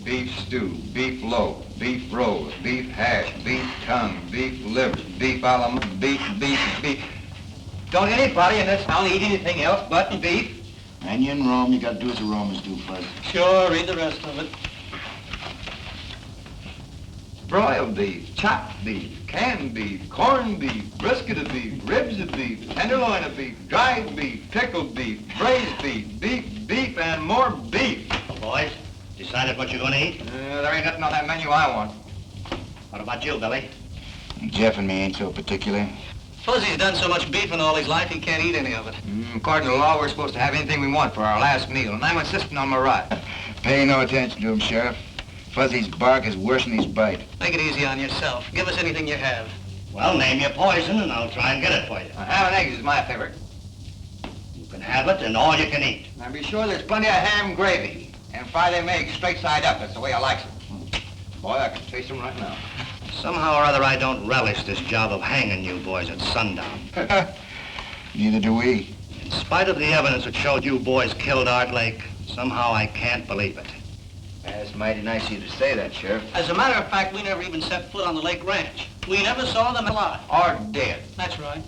beef stew, beef loaf, beef roast, beef hash, beef tongue, beef liver, beef beef. Don't anybody in this town eat anything else but beef? And you in Rome, you gotta do as the Romans do, Fuzz. Sure, read the rest of it. Broiled beef, chopped beef, canned beef, corned beef, brisket of beef, ribs of beef, tenderloin of beef, dried beef, pickled beef, braised beef, and more beef. Well, boys, decided what you're gonna eat? There ain't nothing on that menu I want. What about you, Billy? Jeff and me ain't so particular. Fuzzy's done so much beef in all his life, he can't eat any of it. According to law, we're supposed to have anything we want for our last meal, and I'm insisting on my right. Pay no attention to him, Sheriff. Fuzzy's bark is worse than his bite. Make it easy on yourself. Give us anything you have. Well, name your poison, and I'll try and get it for you. Ham and eggs is my favorite. You can have it, and all you can eat. Now be sure there's plenty of ham gravy, and fry them eggs straight side up. That's the way I like them. Boy, I can taste them right now. Somehow or other, I don't relish this job of hanging you boys at sundown. Neither do we. In spite of the evidence that showed you boys killed Art Lake, somehow I can't believe it. That's mighty nice of you to say that, Sheriff. As a matter of fact, we never even set foot on the Lake Ranch. We never saw them alive. Or dead. That's right.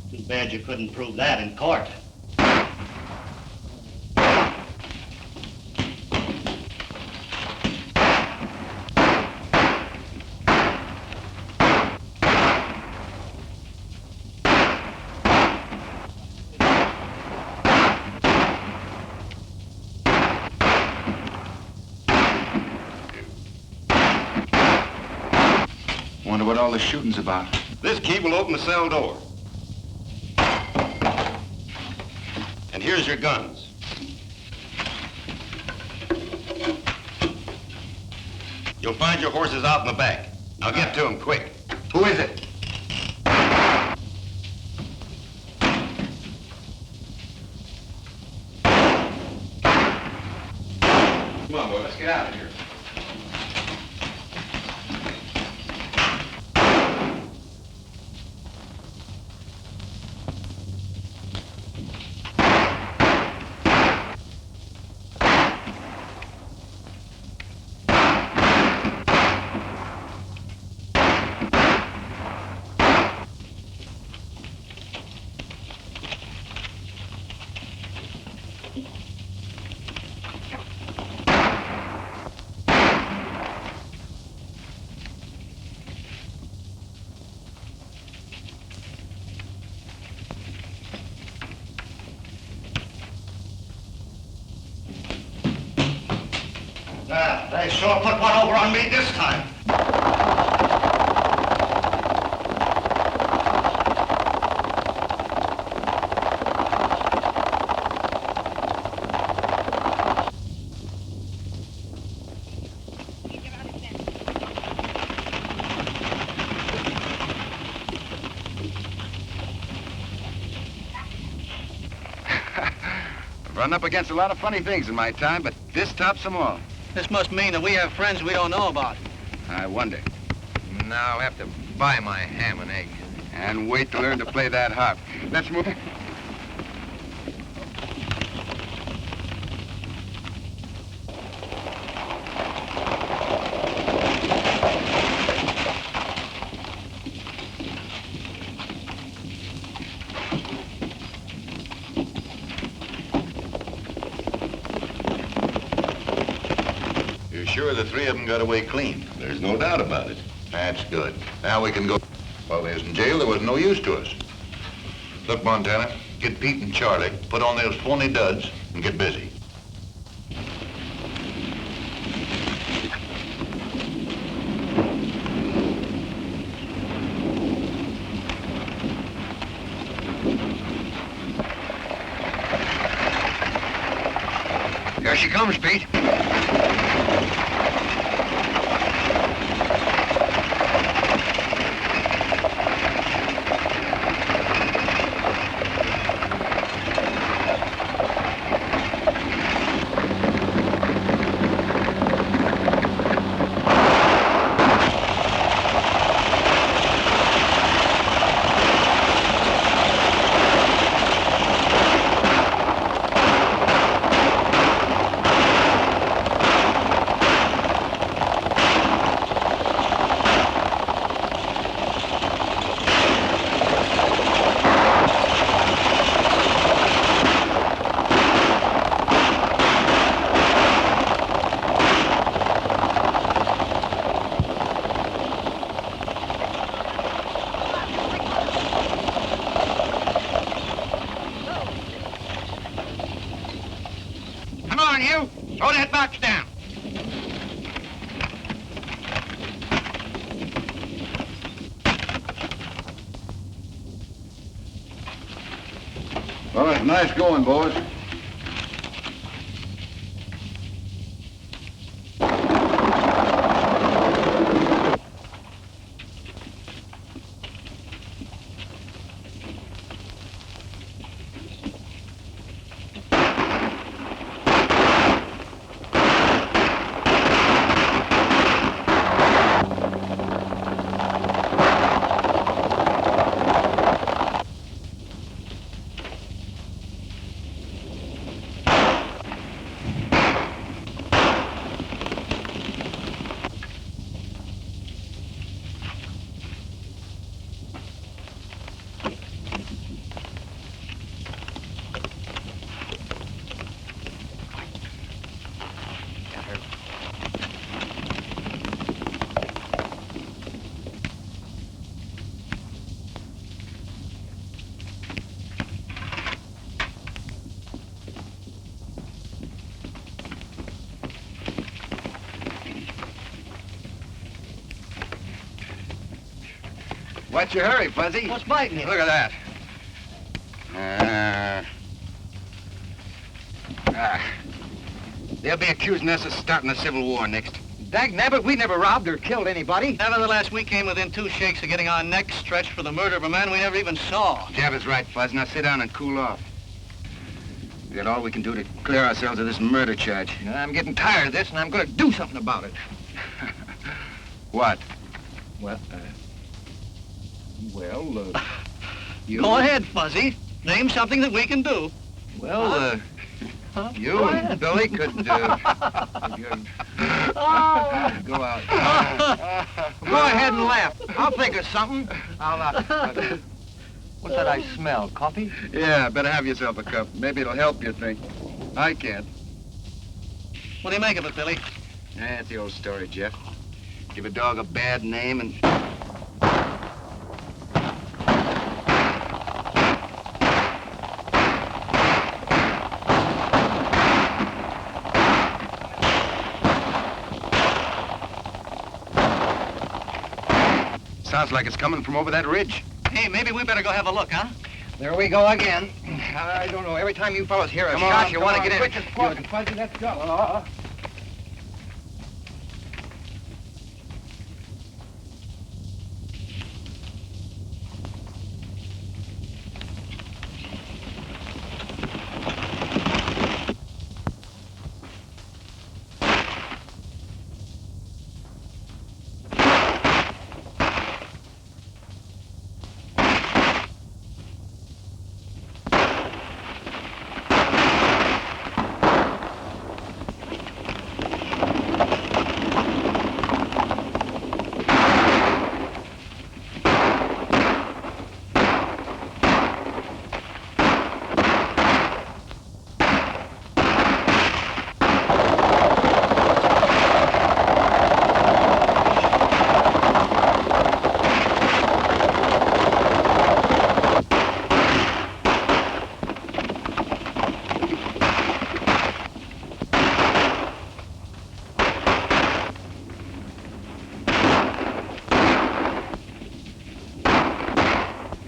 Too bad you couldn't prove that in court. Wonder what all the shooting's about. This key will open the cell door. And here's your guns. You'll find your horses out in the back. Now get to them quick. Who is it? Come on, boy, let's get out of here. They sure put one over on me this time. I've run up against a lot of funny things in my time, but this tops them all. This must mean that we have friends we don't know about. I wonder. Now I'll have to buy my ham and eggs. And wait to learn to play that harp. Let's move. You're sure the three of them got away clean? There's no doubt about it. That's good. Now we can go. While they was in jail, there was no use to us. Look, Montana, get Pete and Charlie, put on those phony duds, and get busy. Here she comes, Pete. Nice going, boys. What's your hurry, Fuzzy? What's biting you? Look at that. They'll be accusing us of starting a civil war next. Dag nabbit, we never robbed or killed anybody. Nevertheless, we came within 2 shakes of getting our necks stretched for the murder of a man we never even saw. Jeff is right, Fuzz. Now sit down and cool off. We got all we can do to clear ourselves of this murder charge. I'm getting tired of this, and I'm going to do something about it. What? Well, you... Go ahead, Fuzzy. Name something that we can do. Well, you Go and ahead. Billy could go out. Go ahead and laugh. I'll think of something. What's that I smell? Coffee? Yeah, better have yourself a cup. Maybe it'll help you think. I can't. What do you make of it, Billy? That's the old story, Jeff. Give a dog a bad name and... Sounds like it's coming from over that ridge. Hey, maybe we better go have a look, huh? There we go again. I don't know. Every time you fellows hear a shot, you want to get in. Quick as fucking Fuzzy, let's go.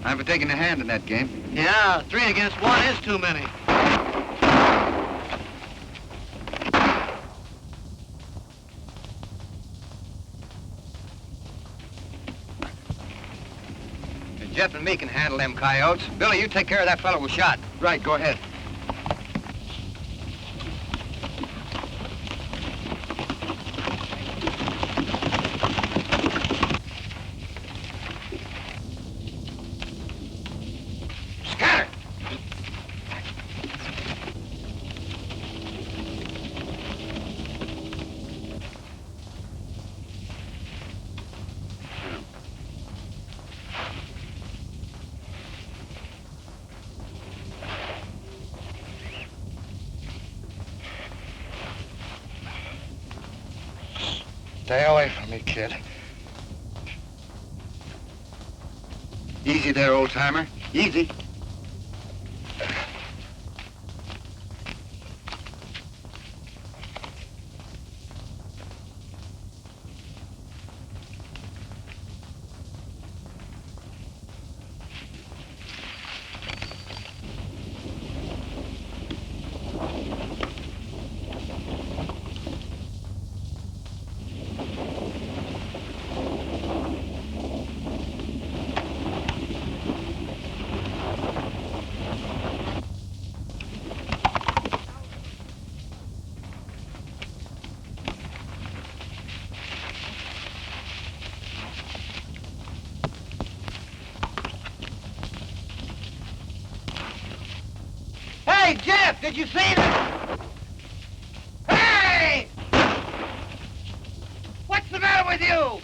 I'm for taking a hand in that game. Yeah, 3 against 1 is too many. Jeff and me can handle them coyotes. Billy, you take care of that fellow who shot. Right, go ahead. Scatter! Stay away from me, kid. Easy there, old-timer. Easy. Hey, Jeff, did you see that? Hey! What's the matter with you?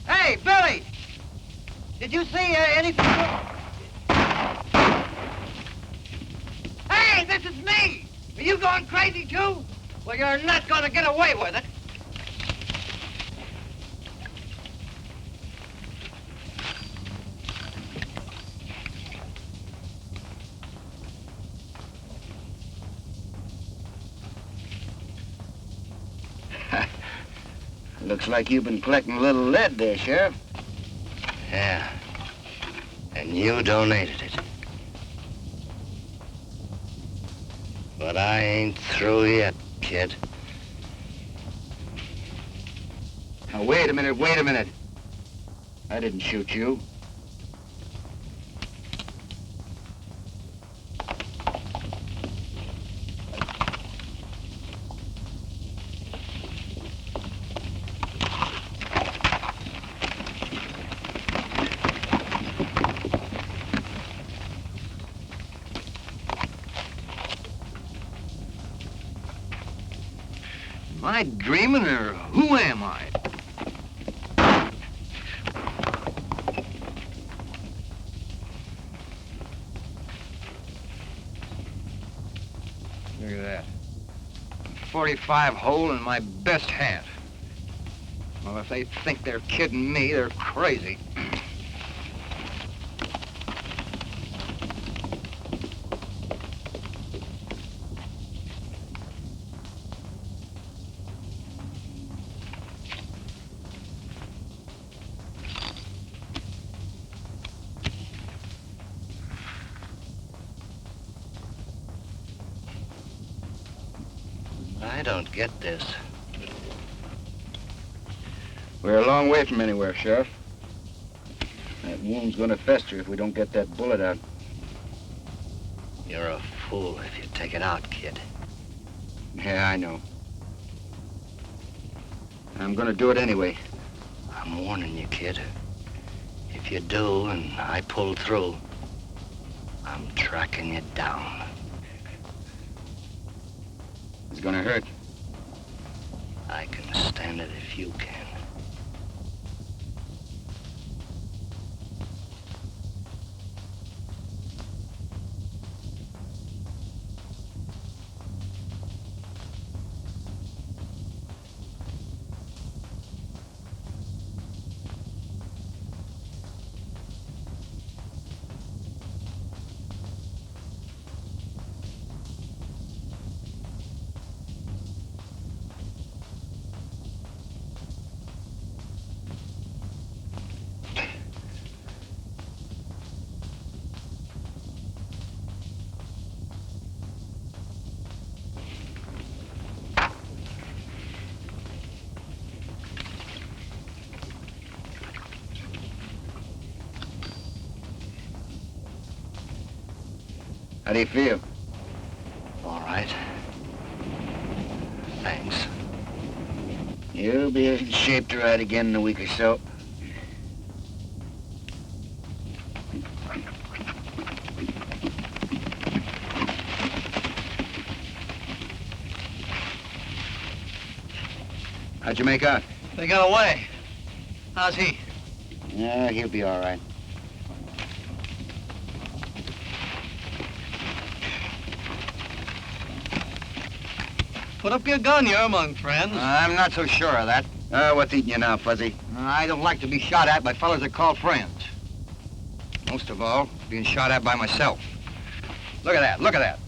Hey, Billy! Did you see anything? Hey, this is me! Are you going crazy too? Well, you're not going to get away with it. Looks like you've been collecting a little lead there, Sheriff. Yeah. And you donated it. But I ain't through yet, kid. Now, wait a minute. I didn't shoot you. Am I dreaming, or who am I? Look at that. 45 hole in my best hat. Well, if they think they're kidding me, they're crazy. I don't get this. We're a long way from anywhere, Sheriff. That wound's gonna fester if we don't get that bullet out. You're a fool if you take it out, kid. Yeah, I know. I'm gonna do it anyway. I'm warning you, kid. If you do and I pull through, I'm tracking you down. It's gonna hurt. I can stand it if you can. How do you feel? All right. Thanks. You'll be in shape to ride again in a week or so. How'd you make out? They got away. How's he? Yeah, he'll be all right. Put up your gun, you're among friends. I'm not so sure of that. What's eating you now, Fuzzy? I don't like to be shot at by fellas that call friends. Most of all, being shot at by myself. Look at that.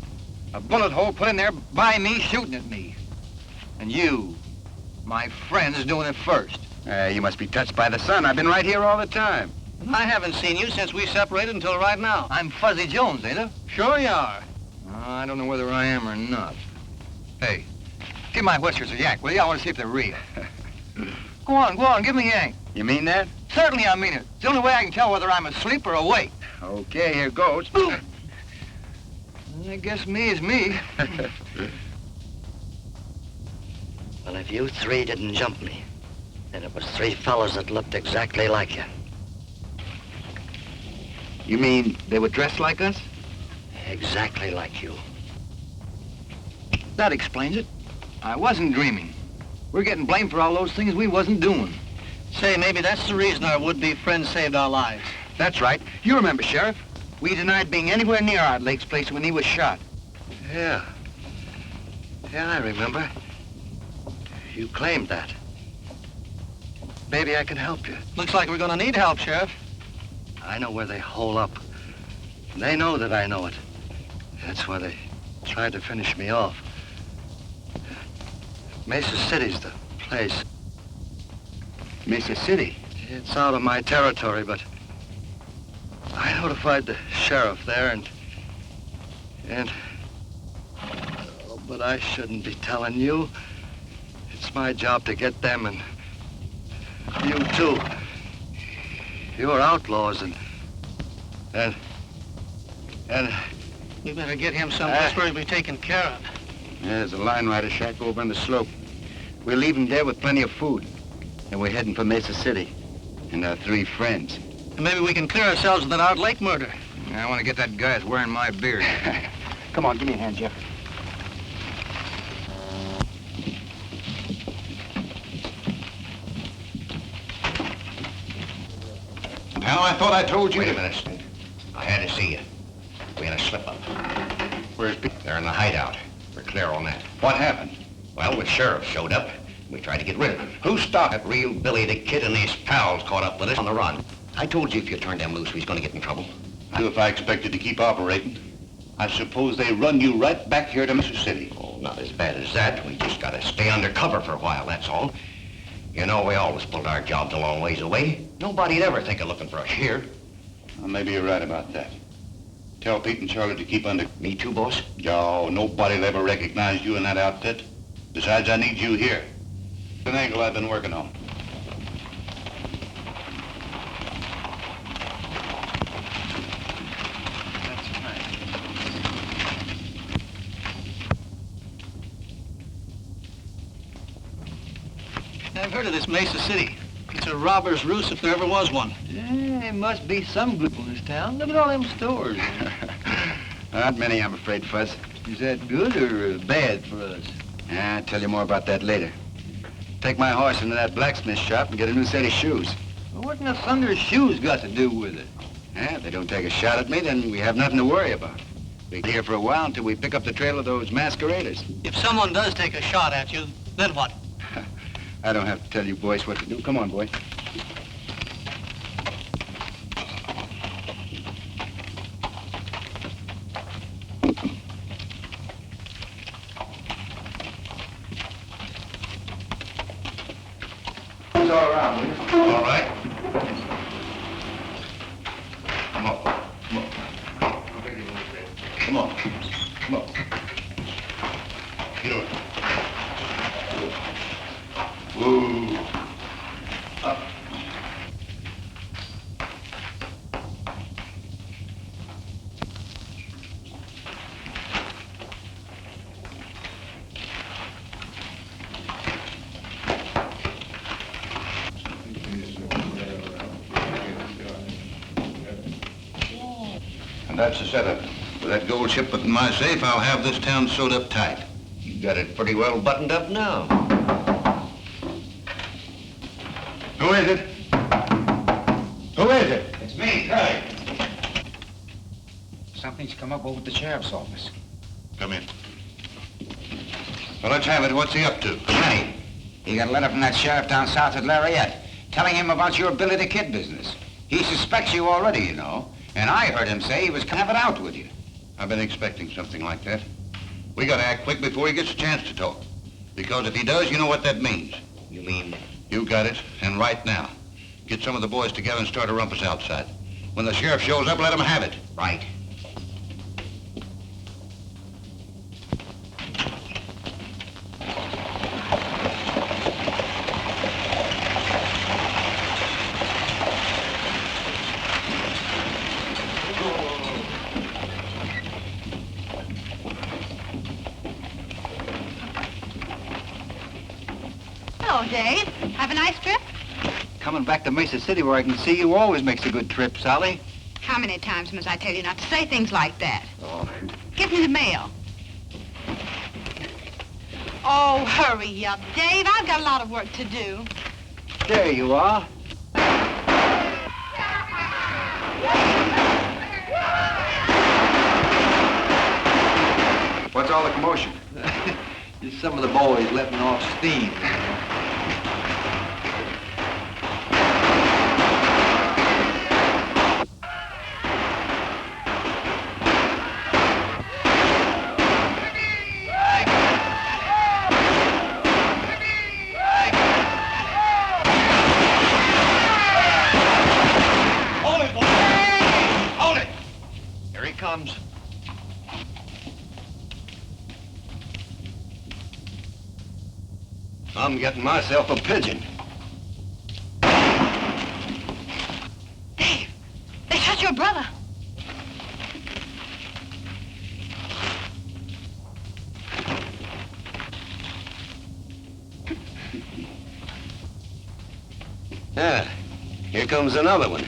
A bullet hole put in there by me shooting at me. And you, my friend's doing it first. You must be touched by the sun. I've been right here all the time. I haven't seen you since we separated until right now. I'm Fuzzy Jones, ain't I? Sure you are. I don't know whether I am or not. Hey, give my whiskers a yank, will you? I want to see if they're real. Go on, give me a yank. You mean that? Certainly I mean it. It's the only way I can tell whether I'm asleep or awake. Okay, here goes. I guess me is me. Well, if you three didn't jump me, then it was three fellas that looked exactly like you. You mean they were dressed like us? Exactly like you. That explains it. I wasn't dreaming. We're getting blamed for all those things we wasn't doing. Say, maybe that's the reason our would-be friend saved our lives. That's right. You remember, Sheriff. We denied being anywhere near Art Lake's place when he was shot. Yeah. Yeah, I remember. You claimed that. Maybe I can help you. Looks like we're gonna need help, Sheriff. I know where they hole up. They know that I know it. That's why they tried to finish me off. Mesa City's the place. Mesa City. It's out of my territory, but I notified the sheriff there oh, but I shouldn't be telling you. It's my job to get them and you too. You're outlaws and We better get him someplace where he'll be taken care of. Yeah, there's a line rider shack over on the slope. We'll leave him there with plenty of food. And we're heading for Mesa City. And our three friends. And maybe we can clear ourselves of that Art Lake murder. I want to get that guy that's wearing my beard. Come on, give me a hand, Jeff. Now, I thought I told you. Wait a minute, Snoop. I had to see you. We had a slip-up. Where's Pete? They're in the hideout. We're clear on that. What happened? Well, the sheriff showed up. We tried to get rid of him. Who stopped? That real Billy the Kid and his pals caught up with us on the run. I told you if you turned them loose, we was going to get in trouble. If I expected to keep operating, I suppose they run you right back here to Mesa City. Oh, not as bad as that. We just got to stay undercover for a while, that's all. You know, we always pulled our jobs a long ways away. Nobody'd ever think of looking for us here. Well, maybe you're right about that. Tell Pete and Charlie to keep under... Me too, boss? Oh, nobody'll ever recognize you in that outfit. Besides, I need you here. It's an angle I've been working on. I've heard of this Mesa City. It's a robber's roost if there ever was one. There must be some group in this town. Look at all them stores. Not many, I'm afraid, Fuzz. Is that good or bad for us? I'll tell you more about that later. Take my horse into that blacksmith shop and get a new set of shoes. Well, what in the thunder's shoes got to do with it? If they don't take a shot at me, then we have nothing to worry about. We'll be here for a while until we pick up the trail of those masqueraders. If someone does take a shot at you, then what? I don't have to tell you boys what to do. Come on, boy. It's all around, will you? All right. Come on. Come on. Come on. Come on. Get over. Woo. Up. And that's the setup. With that gold shipment in my safe, I'll have this town sewed up tight. You got it pretty well buttoned up now. Who is it? Who is it? It's me, Curly. Something's come up over at the sheriff's office. Come in. Well, let's have it. What's he up to? Sonny, he got a letter from that sheriff down south at Lariat telling him about your Billy the Kid business. He suspects you already, you know. And I heard him say he was gonna have it out with you. I've been expecting something like that. We gotta act quick before he gets a chance to talk. Because if he does, you know what that means. You mean? You got it, and right now. Get some of the boys together and start a rumpus outside. When the sheriff shows up, let him have it. Right. Hello, Dave. Have a nice trip? Coming back to Mesa City where I can see you always makes a good trip, Sally. How many times must I tell you not to say things like that? Oh. Give me the mail. Oh, hurry up, Dave. I've got a lot of work to do. There you are. What's all the commotion? Just some of the boys letting off steam. Hold it, boy! Hold it! Here he comes. I'm getting myself a pigeon. Dave, they shot your brother. Yeah, here comes another one.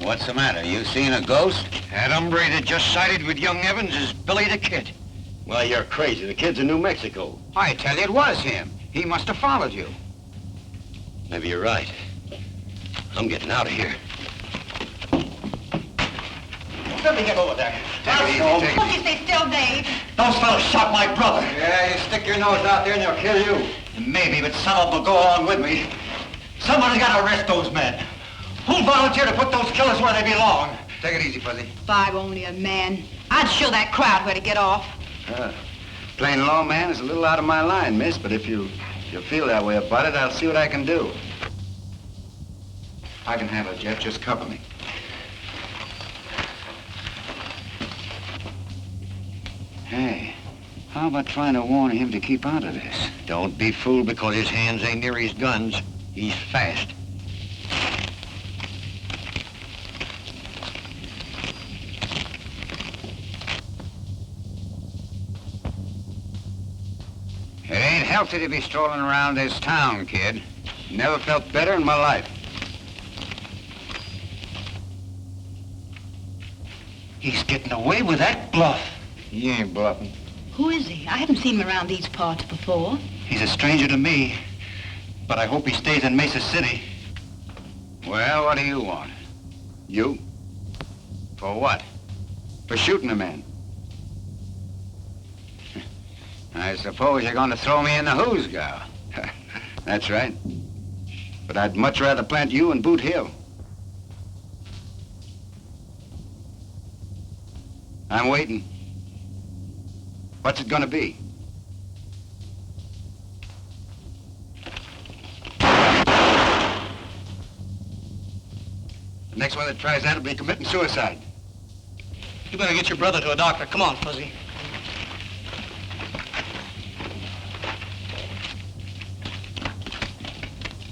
What's the matter? You seen a ghost? That hombre that just sided with young Evans is Billy the Kid. Well, you're crazy. The kid's in New Mexico. I tell you, it was him. He must have followed you. Maybe you're right. I'm getting out of here. Let me get over there. Take it easy, take it Won't you stay still, Dave? Those fellas shot my brother. Yeah, you stick your nose out there and they'll kill you. Maybe, but some of them will go along with me. Somebody's got to arrest those men. Who'll volunteer to put those killers where they belong? Take it easy, Fuzzy. If I were only a man, I'd show that crowd where to get off. Playing lawman is a little out of my line, miss, but if you feel that way about it, I'll see what I can do. I can handle it, Jeff. Just cover me. Hey, how about trying to warn him to keep out of this? Don't be fooled because his hands ain't near his guns. He's fast. It ain't healthy to be strolling around this town, kid. Never felt better in my life. He's getting away with that bluff. He ain't bluffing. Who is he? I haven't seen him around these parts before. He's a stranger to me, but I hope he stays in Mesa City. Well, what do you want? You? For what? For shooting a man. I suppose you're going to throw me in the hoosgow. That's right. But I'd much rather plant you in Boot Hill. I'm waiting. What's it going to be? The next one that tries that will be committing suicide. You better get your brother to a doctor. Come on, Fuzzy.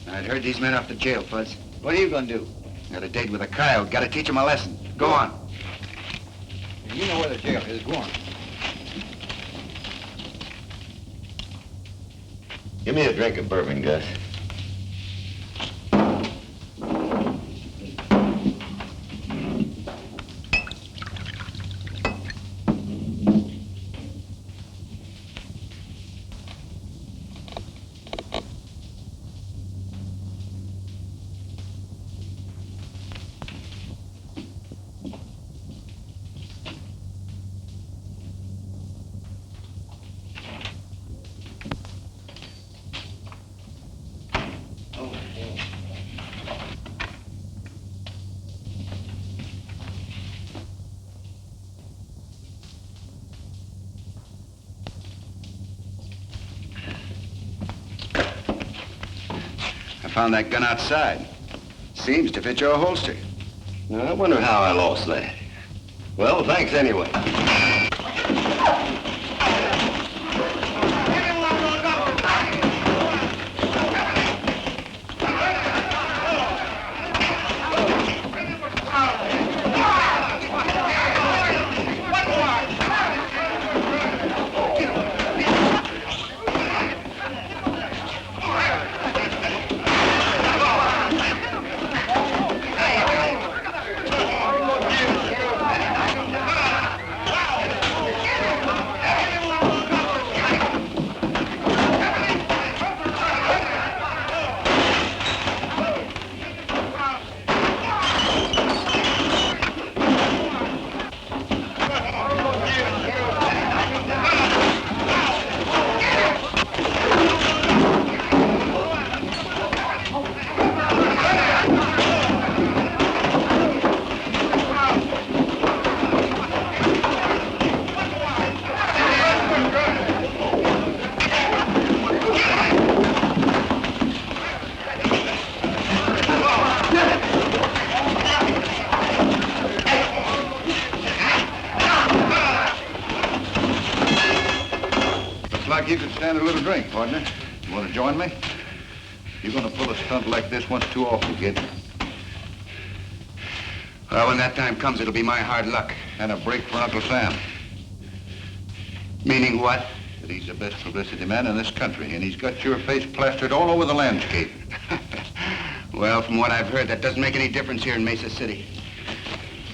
I'd heard these men off to jail, Fuzz. What are you going to do? Got a date with a coyote. Got to teach him a lesson. Go on. You know where the jail is. Go on. Give me a drink of bourbon, Gus. I found that gun outside. Seems to fit your holster. I wonder how I lost that. Well, thanks anyway. like you could stand a little drink, partner. You want to join me? You're going to pull a stunt like this once too often, kid. Well, when that time comes, it'll be my hard luck. And a break for Uncle Sam. Meaning what? That he's the best publicity man in this country, and he's got your face plastered all over the landscape. Well, from what I've heard, that doesn't make any difference here in Mesa City.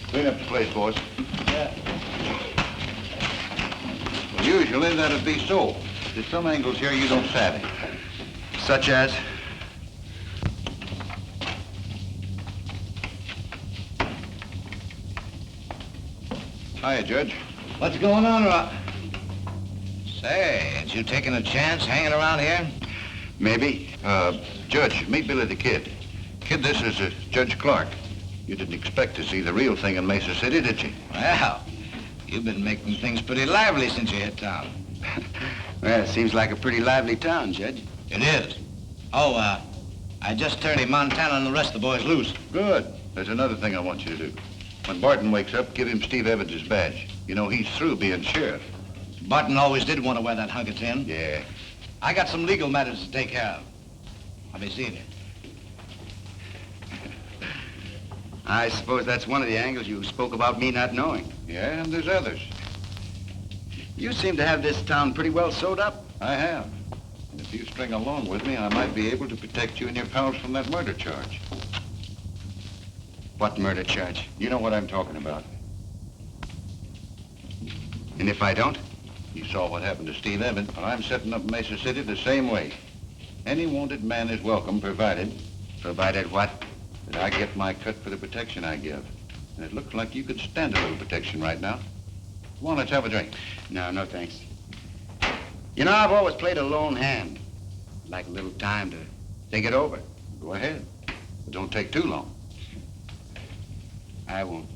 Clean up the place, boys. Well, usually that'd be so. There's some angles here you don't savvy. Such as? Hiya, Judge. What's going on, Rock? Say, ain't you taking a chance hanging around here? Maybe. Judge, meet Billy the Kid. Kid, this is Judge Clark. You didn't expect to see the real thing in Mesa City, did you? Well, you've been making things pretty lively since you hit town. Well, it seems like a pretty lively town, Judge. It is. Oh, I just turned Montana and the rest of the boys loose. Good. There's another thing I want you to do. When Barton wakes up, give him Steve Evans' badge. You know, he's through being sheriff. Barton always did want to wear that hunk of tin. Yeah. I got some legal matters to take care of. I'll be seeing you. I suppose that's one of the angles you spoke about me not knowing. Yeah, and there's others. You seem to have this town pretty well sewed up. I have. And if you string along with me, I might be able to protect you and your pals from that murder charge. What murder charge? You know what I'm talking about. And if I don't? You saw what happened to Steve Evans, but I'm setting up Mesa City the same way. Any wanted man is welcome, provided Provided what? that I get my cut for the protection I give. And it looks like you could stand a little protection right now. Come on, let's have a drink. No, no thanks. You know, I've always played a lone hand. I'd like a little time to think it over. Go ahead. But don't take too long. I won't.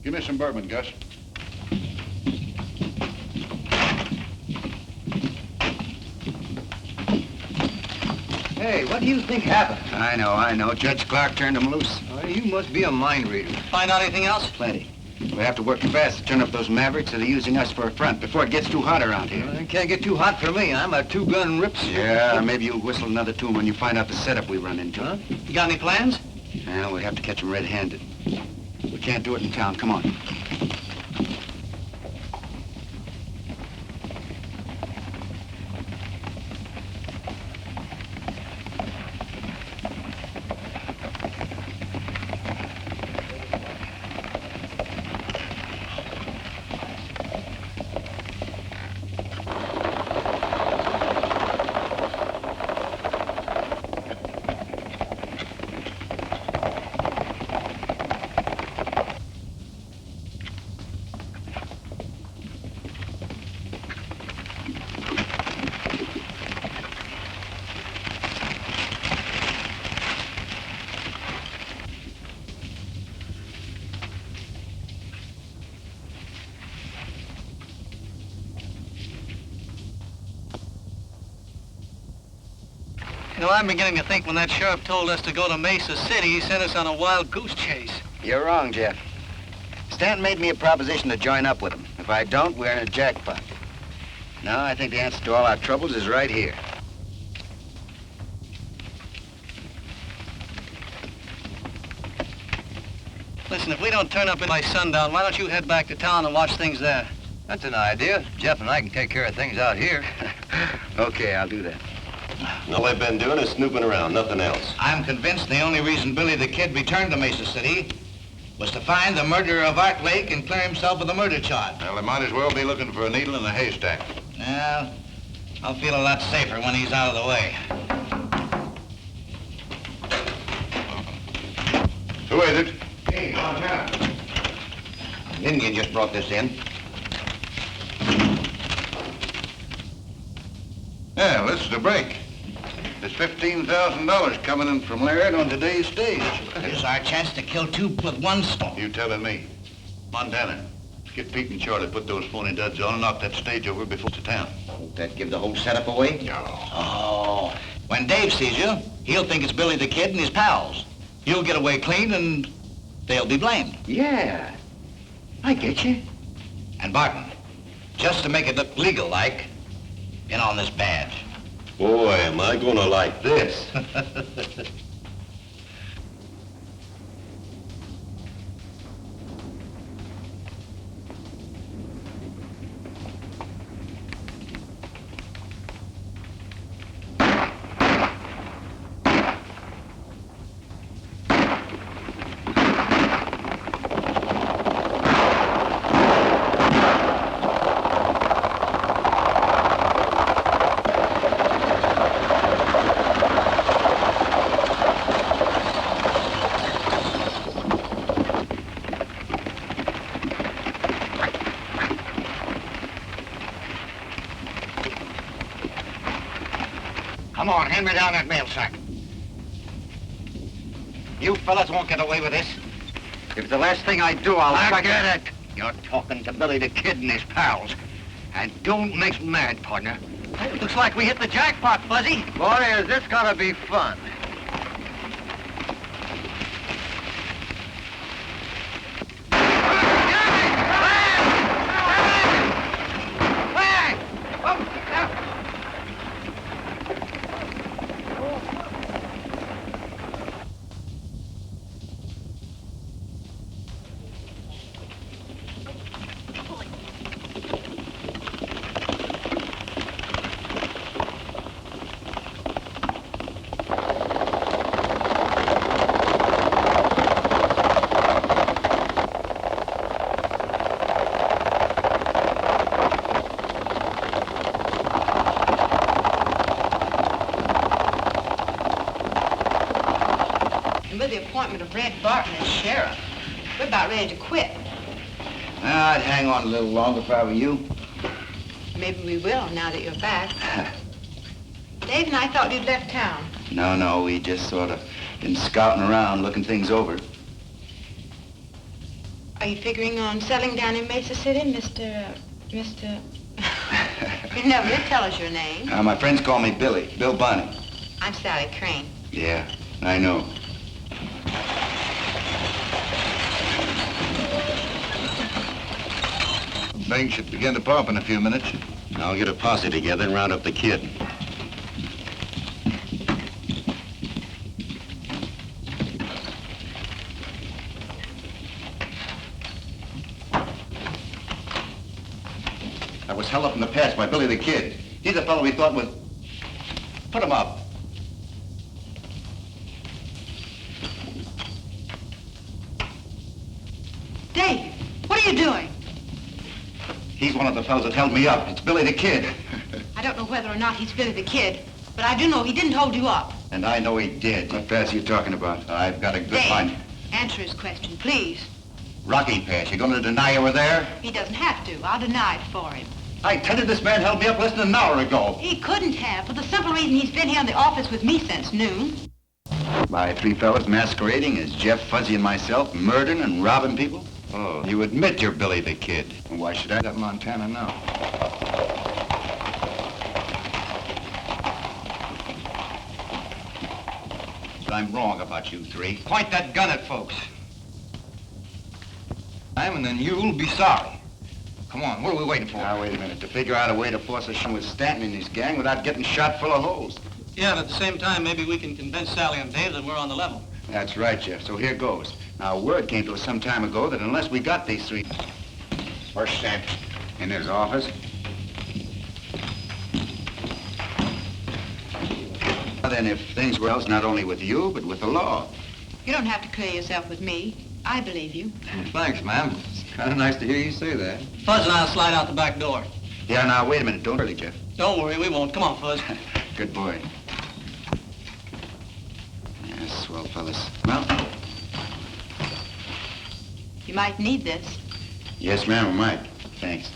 Give me some bourbon, Gus. Hey, what do you think happened? I know. Judge Clark turned him loose. You must be a mind reader. Find out anything else? Plenty. We have to work fast to turn up those mavericks that are using us for a front before it gets too hot around here. It can't get too hot for me. I'm a two-gun rips. Yeah, maybe you'll whistle another tune when you find out the setup we run into. Huh? You got any plans? Well, we have to catch them red-handed. We can't do it in town. Come on. You know, I'm beginning to think when that sheriff told us to go to Mesa City, he sent us on a wild goose chase. You're wrong, Jeff. Stanton made me a proposition to join up with him. If I don't, we're in a jackpot. No, I think the answer to all our troubles is right here. Listen, if we don't turn up by sundown, why don't you head back to town and watch things there? That's an idea. Jeff and I can take care of things out here. Okay, I'll do that. All they've been doing is snooping around, nothing else. I'm convinced the only reason Billy the Kid returned to Mesa City was to find the murderer of Art Lake and clear himself of the murder charge. Well, they might as well be looking for a needle in a haystack. Well, I'll feel a lot safer when he's out of the way. Who is it? Hey, Montana. An Indian just brought this in. Yeah, this is the break. There's $15,000 coming in from Laird on today's stage. This is our chance to kill two with one stone. You telling me. Montana, get Pete and Charlie, put those phony duds on and knock that stage over before it's to town. Won't that give the whole setup away? No. Oh, when Dave sees you, he'll think it's Billy the Kid and his pals. You'll get away clean and they'll be blamed. Yeah. I get you. And Barton, just to make it look legal-like, pin on this badge. Boy, am I gonna like this. Come on, hand me down that mail sack. You fellas won't get away with this. If it's the last thing I do, I'll get it. You're talking to Billy the Kid and his pals. And don't make me mad, partner. Looks like we hit the jackpot, Fuzzy. Boy, is this gonna be fun. With the appointment of Red Barton as sheriff, we're about ready to quit. I'd hang on a little longer if I were you. Maybe we will now that you're back. Dave and I thought you'd left town. No, we just sort of been scouting around, looking things over. Are you figuring on settling down in Mesa City, Mr. You never did tell us your name. My friends call me Billy, Bill Bunny. I'm Sally Crane. Yeah, I know. Things should begin to pump in a few minutes. I'll get a posse together and round up the kid. I was held up in the past by Billy the Kid. He's the fellow we thought was... Put him up. Dave, what are you doing? He's one of the fellows that held me up. It's Billy the Kid. I don't know whether or not he's Billy the Kid, but I do know he didn't hold you up. And I know he did. What pass are you talking about? I've got a good Dave, mind. answer his question, please. Rocky Pass, you gonna deny you were there? He doesn't have to. I'll deny it for him. I tell you, this man held me up less than an hour ago. He couldn't have, for the simple reason he's been here in the office with me since noon. By three fellas masquerading as Jeff, Fuzzy, and myself, murdering and robbing people? Oh, you admit you're Billy the Kid. And why should I let Montana know? But I'm wrong about you three. Point that gun at folks. And then you'll be sorry. Come on, what are we waiting for? Now, wait a minute. To figure out a way to force a shot with Stanton and his gang without getting shot full of holes. Yeah, and at the same time, maybe we can convince Sally and Dave that we're on the level. That's right, Jeff. So here goes. Now, word came to us some time ago that unless we got these three... Where's Stanton? In his office. Then if things were else, not only with you, but with the law. You don't have to clear yourself with me. I believe you. Thanks, ma'am. It's kind of nice to hear you say that. Fuzz and I'll slide out the back door. Yeah, now, wait a minute. Don't hurry, Jeff. Don't worry, we won't. Come on, Fuzz. Good boy. Yeah, swell fellas. Well, You might need this. yes, ma'am, we might. Thanks.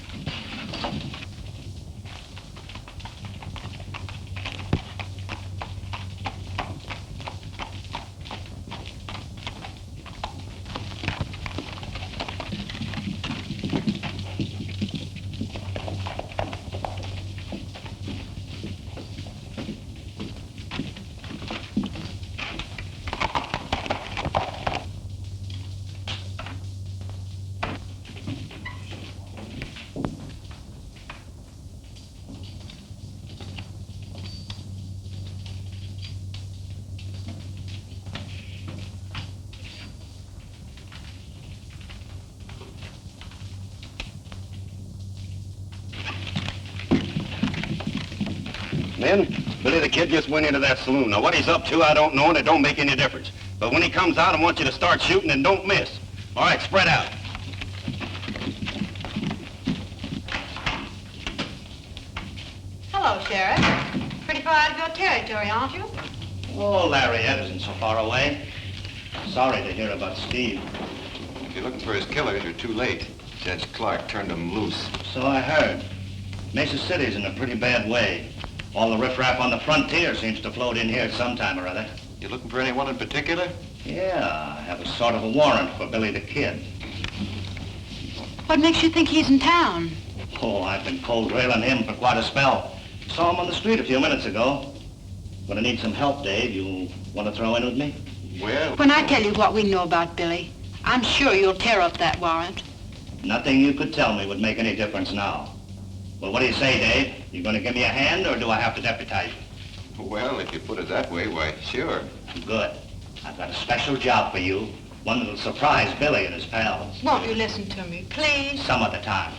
Men, Billy the Kid just went into that saloon. Now, what he's up to, I don't know, and it don't make any difference. But when he comes out, I want you to start shooting and don't miss. All right, spread out. Hello, Sheriff. Pretty far out of your territory, aren't you? Oh, Lariat isn't so far away. Sorry to hear about Steve. If you're looking for his killers, you're too late. Judge Clark turned them loose. So I heard. Mesa City's in a pretty bad way. All the riffraff on the frontier seems to float in here sometime or other. You looking for anyone in particular? Yeah, I have a sort of a warrant for Billy the Kid. What makes you think he's in town? Oh, I've been cold railing him for quite a spell. Saw him on the street a few minutes ago. Gonna need some help, Dave. You want to throw in with me? Well, When I tell you what we know about Billy, I'm sure you'll tear up that warrant. Nothing you could tell me would make any difference now. Well, what do you say, Dave? You gonna give me a hand, or do I have to deputize you? well, if you put it that way, why, sure. Good. I've got a special job for you. One that'll surprise Billy and his pals. Won't you listen to me, please? Some other time.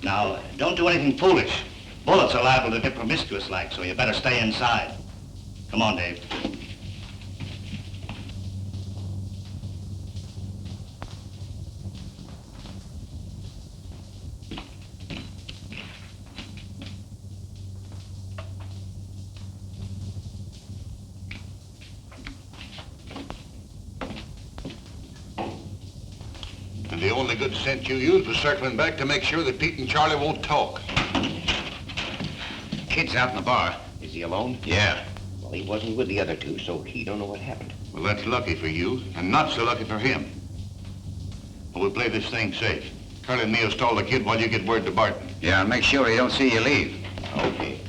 Now, don't do anything foolish. Bullets are liable to get promiscuous like, so you better stay inside. Come on, Dave. And the only good sense you used was circling back to make sure that Pete and Charlie won't talk. Kid's out in the bar. Is he alone? Yeah. Well, he wasn't with the other two, so he don't know what happened. Well, that's lucky for you, and not so lucky for him. But we'll play this thing safe. Curly and me will stall the kid while you get word to Barton. Yeah, and make sure he don't see you leave. Okay.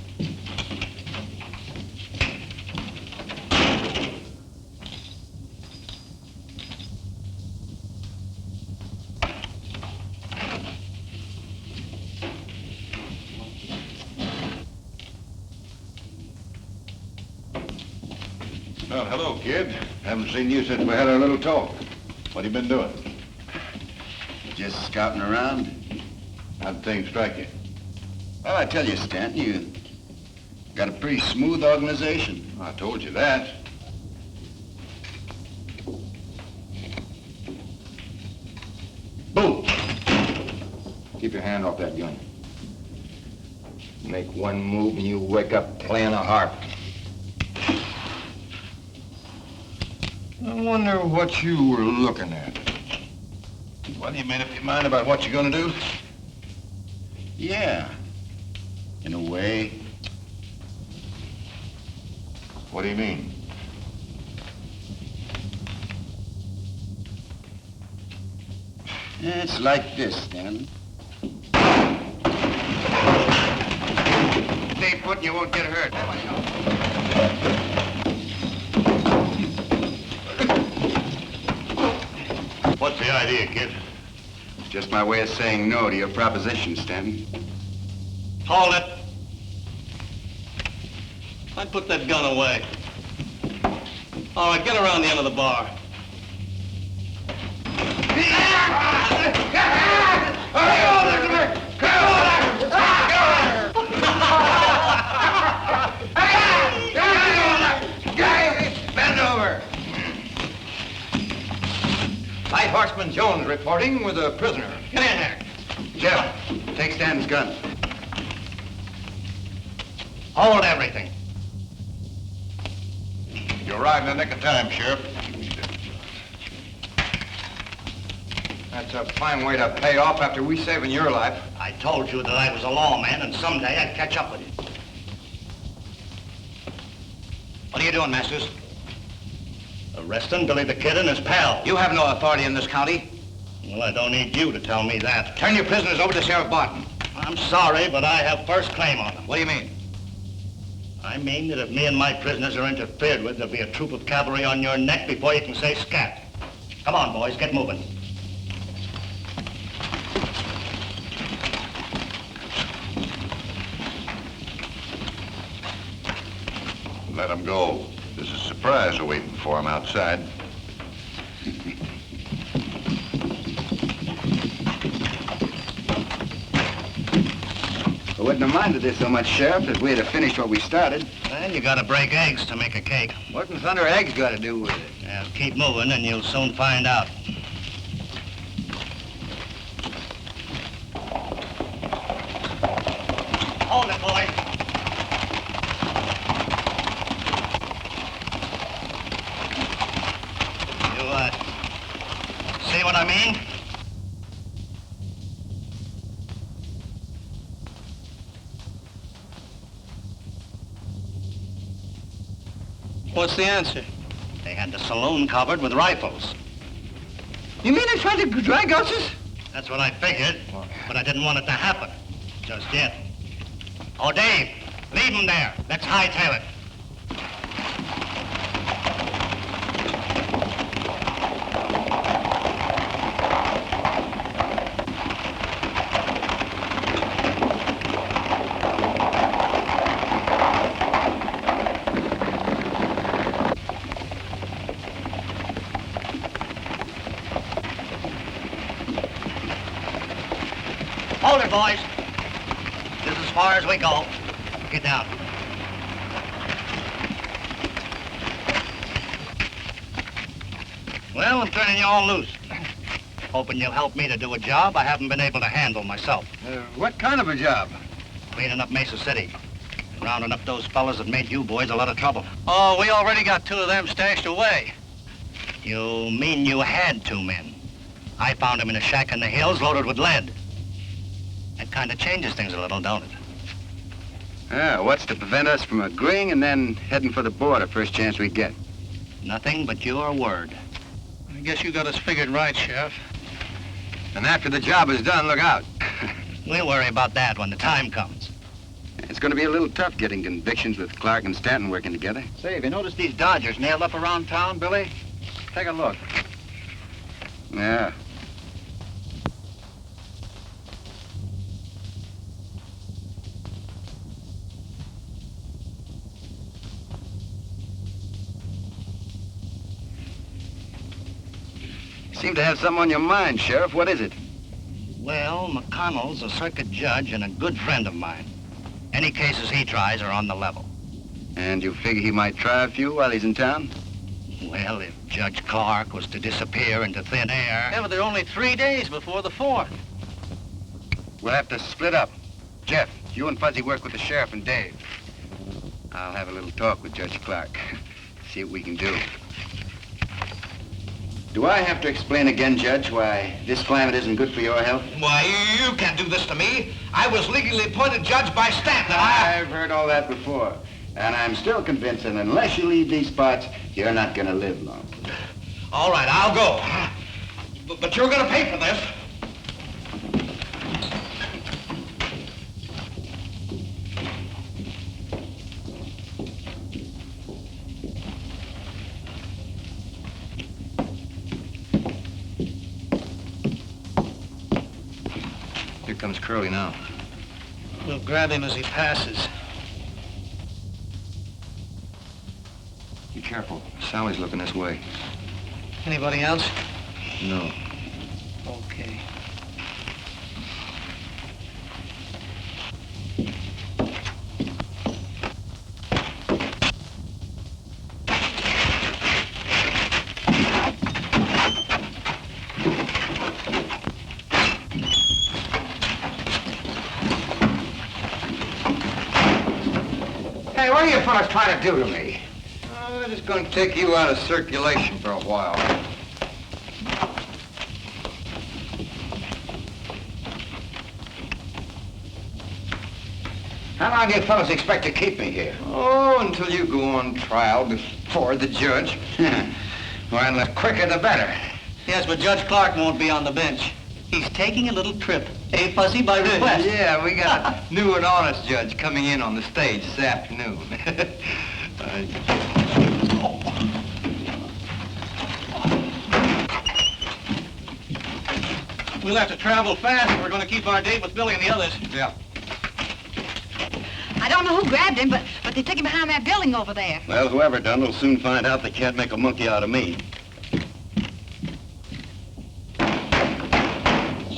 Well, hello, kid. Haven't seen you since we had our little talk. What have you been doing? Just scouting around. How'd things strike you? Well, I tell you, Stanton, you got a pretty smooth organization. I told you that. Boom! Keep your hand off that gun. Make one move and you wake up playing a harp. I wonder what you were looking at. Well, you made up your mind about what you're gonna do? Yeah, in a way. What do you mean? It's like this, Stanton. Stay put and you won't get hurt. What's the idea, kid? It's just my way of saying no to your proposition, Stanton. Hold it. I'd put that gun away. All right, get around the end of the bar. Bend over. Light Horseman Jones reporting with a prisoner. Get in there. Jeff, take Stanton's gun. Hold everything. You're right in the nick of time, Sheriff. That's a fine way to pay off after we saving your life. I told you that I was a lawman and someday I'd catch up with you. What are you doing, Masters? Arresting Billy the Kid and his pal. You have no authority in this county. Well, I don't need you to tell me that. Turn your prisoners over to Sheriff Barton. I'm sorry, but I have first claim on them. What do you mean? I mean that if me and my prisoners are interfered with, there'll be a troop of cavalry on your neck before you can say scat. Come on, boys, get moving. Let him go. There's a surprise awaiting for him outside. wouldn't have minded this so much, Sheriff, if we had finished what we started. Well, you gotta break eggs to make a cake. What in thunder eggs got to do with it? Now, keep moving and you'll soon find out. Hold it, boy. You, see what I mean? What's the answer? They had the saloon covered with rifles. You mean they tried to drag us? That's what I figured, but I didn't want it to happen. Just yet. Oh, Dave, leave him there. Let's hightail it. Hold it, boys. This is as far as we go. Get down. Well, I'm turning you all loose. Hoping you'll help me to do a job I haven't been able to handle myself. What kind of a job? Cleaning up Mesa City. And rounding up those fellas that made you boys a lot of trouble. Oh, we already got 2 of them stashed away. You mean you had 2 men? I found them in a shack in the hills loaded with lead. That kind of changes things a little, don't it? Yeah, what's to prevent us from agreeing and then heading for the border first chance we get? Nothing but your word. I guess you got us figured right, Sheriff. And after the job is done, look out. We'll worry about that when the time comes. It's going to be a little tough getting convictions with Clark and Stanton working together. Say, have you noticed these Dodgers nailed up around town, Billy? Take a look. Yeah. You seem to have something on your mind, Sheriff. What is it? Well, McConnell's a circuit judge and a good friend of mine. Any cases he tries are on the level. And you figure he might try a few while he's in town? Well, if Judge Clark was to disappear into thin air... Yeah, but there are only 3 days before the 4th. We'll have to split up. Jeff, you and Fuzzy work with the sheriff and Dave. I'll have a little talk with Judge Clark. See what we can do. Do I have to explain again, Judge, why this climate isn't good for your health? Why, you can't do this to me. I was legally appointed judge by Stanton. I've heard all that before. And I'm still convinced that unless you leave these parts, you're not going to live long. All right, I'll go. But you're going to pay for this. Here comes Curly now. We'll grab him as he passes. Be careful. Sally's looking this way. Anybody else? No. Okay. Hey, what are you fellas trying to do to me? I'm just going to take you out of circulation for a while. How long do you fellas expect to keep me here? Oh, until you go on trial before the judge. Well, the quicker the better. Yes, but Judge Clark won't be on the bench. He's taking a little trip. Eh, Fuzzy, by request? Yeah, we got a new and honest judge coming in on the stage this afternoon. We'll have to travel fast if we're going to keep our date with Billy and the others. Yeah. I don't know who grabbed him, but they took him behind that building over there. Well, whoever done will soon find out they can't make a monkey out of me.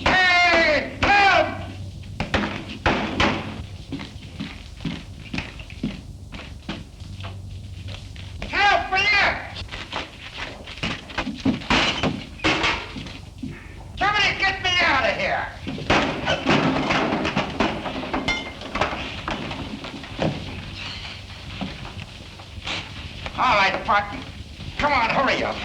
Hey! Help! right, Buck. Come on, hurry up.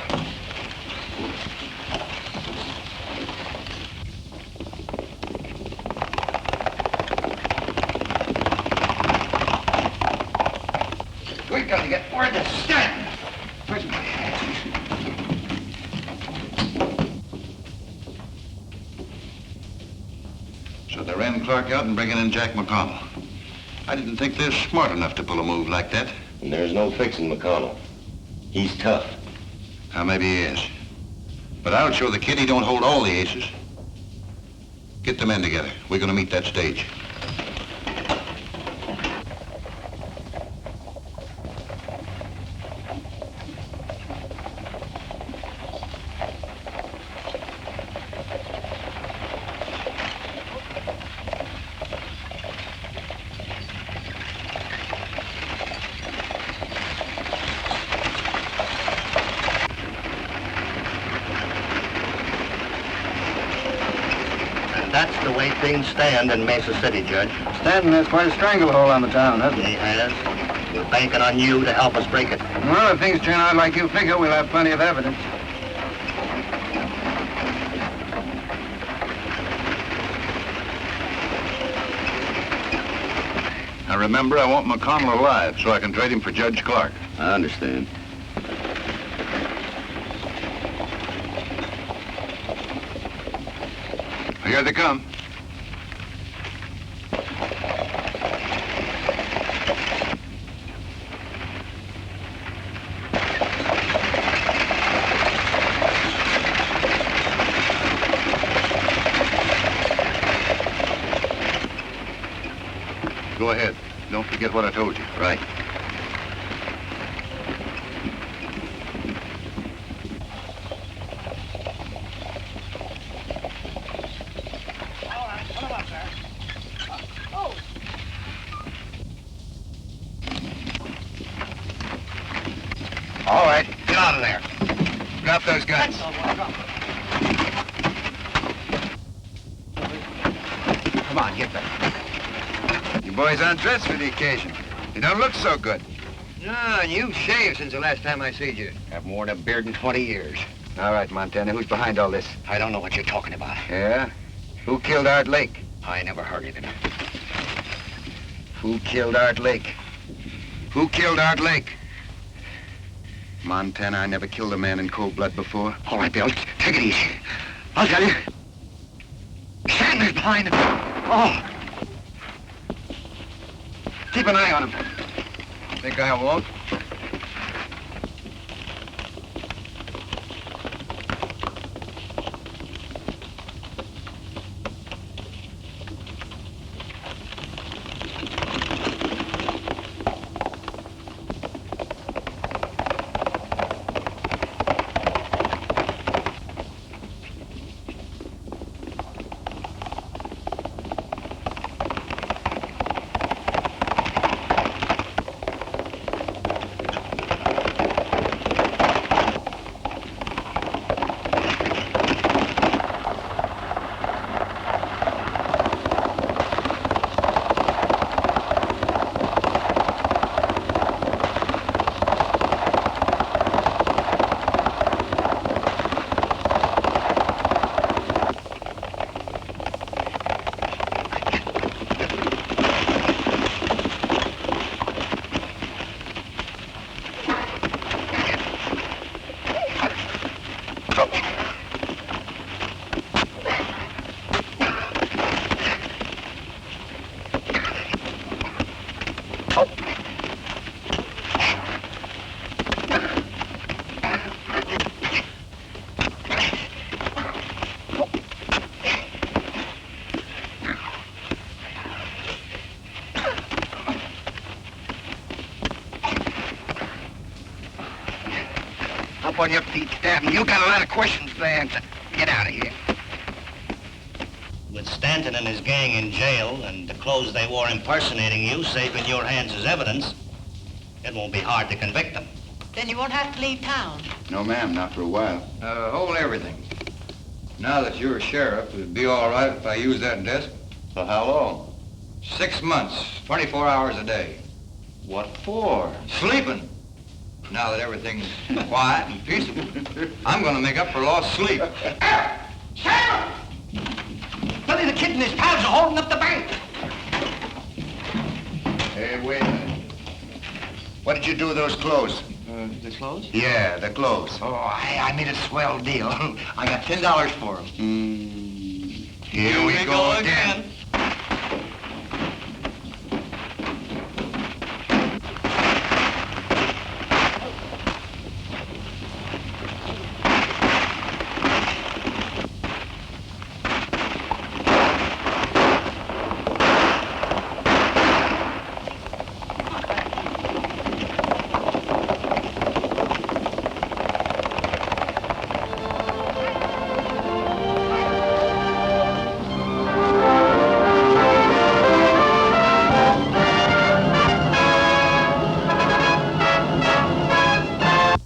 We gotta get word to Stanton. Where's my hat? So they ran Clark out and bringing in Jack McConnell. I didn't think they're smart enough to pull a move like that. And there's no fixing McConnell. He's tough. Maybe he is. But I'll show the kid he don't hold all the aces. Get the men together. We're gonna meet that stage. That's the way things stand in Mesa City, Judge. Stanton has quite a stranglehold on the town, hasn't he? He has. We're banking on you to help us break it. Well, if things turn out like you figure, we'll have plenty of evidence. Now remember, I want McConnell alive so I can trade him for Judge Clark. I understand. Here they come. Go ahead. Don't forget what I told you. Right. All right, get out of there. Drop those guns. Come on, get back. You boys undressed for the occasion. You don't look so good. No, and you've shaved since the last time I seen you. I've worn a beard in 20 years. All right, Montana, who's behind all this? I don't know what you're talking about. Yeah? Who killed Art Lake? I never heard of it. Who killed Art Lake? Who killed Art Lake? Montana, I never killed a man in cold blood before. All right, Bill, take it easy. I'll tell you. Stanton's behind it. Oh. Keep an eye on him. Think I won't? Up on your feet, Stanton. You got a lot of questions to answer. Get out of here. With Stanton and his gang in jail and the clothes they wore impersonating you safe in your hands as evidence, it won't be hard to convict them. Then you won't have to leave town. No, ma'am, not for a while. Hold everything. Now that you're a sheriff, it'd be all right if I use that desk. For how long? 6 months, 24 hours a day. What for? Sleeping. Now that everything's quiet and peaceable, I'm gonna make up for lost sleep. Sam! Billy the Kid and his pals are holding up the bank. Hey, wait a minute. What did you do with those clothes? The clothes? Yeah, the clothes. Oh, I made a swell deal. I got $10 for them. Here we go again.